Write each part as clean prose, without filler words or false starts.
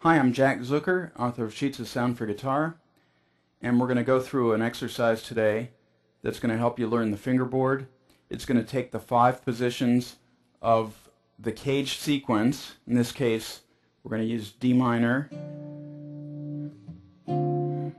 Hi, I'm Jack Zucker, author of Sheets of Sound for Guitar, and we're going to go through an exercise today that's going to help you learn the fingerboard. It's going to take the 5 positions of the caged sequence. In this case, we're going to use D minor, and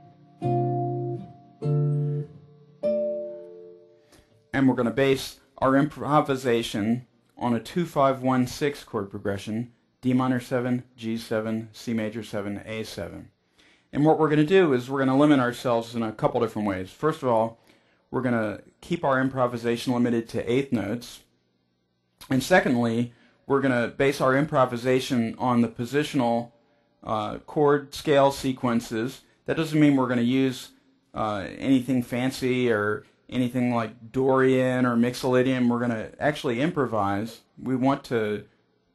we're going to base our improvisation on a 2-5-1-6 chord progression: D minor 7, G7, C major 7, A7. And what we're going to do is we're going to limit ourselves in a couple different ways. First of all, we're going to keep our improvisation limited to 8th notes. And secondly, we're going to base our improvisation on the positional chord scale sequences. That doesn't mean we're going to use anything fancy or anything like Dorian or Mixolydian. We're going to actually improvise. We want to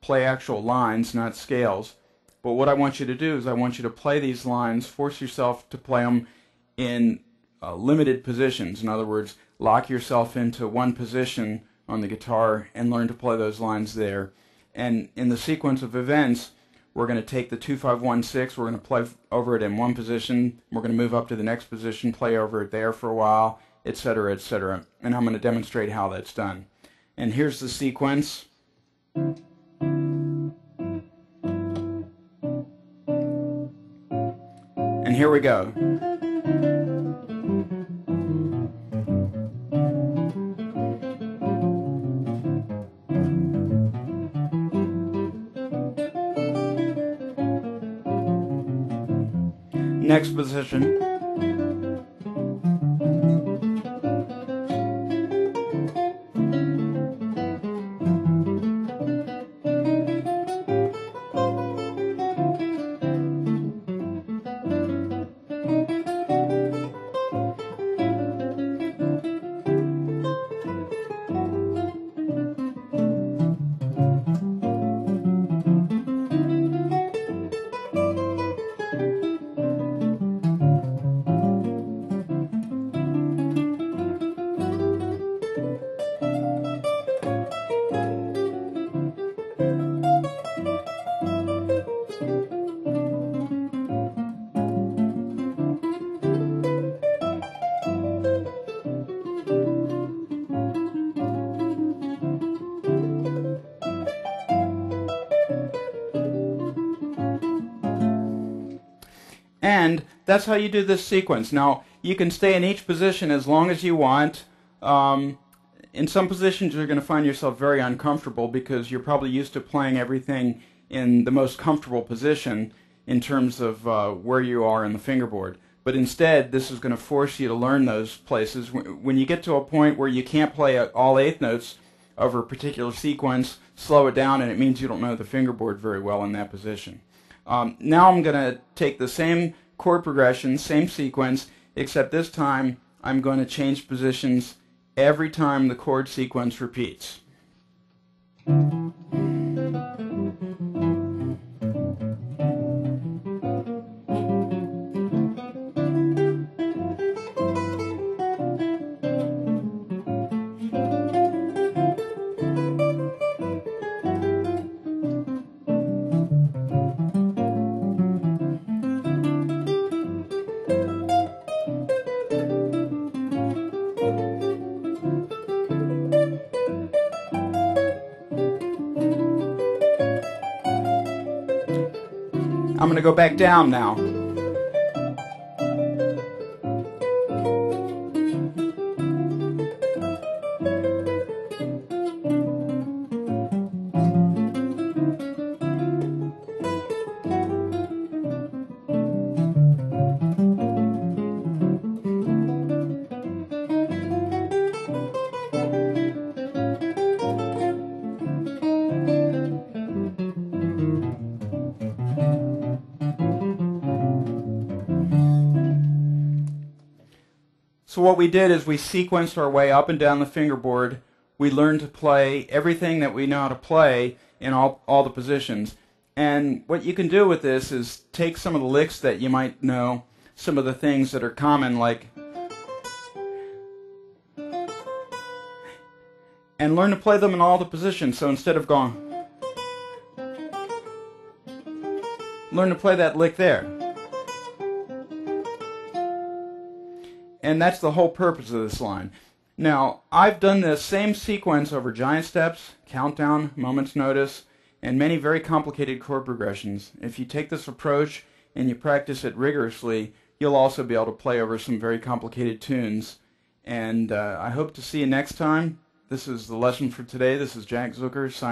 play actual lines, not scales. But what I want you to do is I want you to play these lines, force yourself to play them in limited positions. In other words, lock yourself into one position on the guitar and learn to play those lines there. And in the sequence of events, we're going to take the 2-5-1-6, we're going to play over it in one position, we're going to move up to the next position, play over it there for a while, etc., etc. And I'm going to demonstrate how that's done. And here's the sequence. And here we go. Next position. And that's how you do this sequence. Now, you can stay in each position as long as you want. In some positions, you're going to find yourself very uncomfortable because you're probably used to playing everything in the most comfortable position in terms of where you are in the fingerboard. But instead, this is going to force you to learn those places. When you get to a point where you can't play all 8th notes over a particular sequence, slow it down, and it means you don't know the fingerboard very well in that position. Now I'm going to take the same chord progression, same sequence, except this time I'm going to change positions every time the chord sequence repeats. I'm going to go back down now. So what we did is we sequenced our way up and down the fingerboard. We learned to play everything that we know how to play in all the positions. And what you can do with this is take some of the licks that you might know, some of the things that are common, like, and learn to play them in all the positions. So instead of going, learn to play that lick there. And that's the whole purpose of this line. Now, I've done this same sequence over giant steps, countdown, moment's notice, and many very complicated chord progressions. If you take this approach and you practice it rigorously, you'll also be able to play over some very complicated tunes. And I hope to see you next time. This is the lesson for today. This is Jack Zucker signing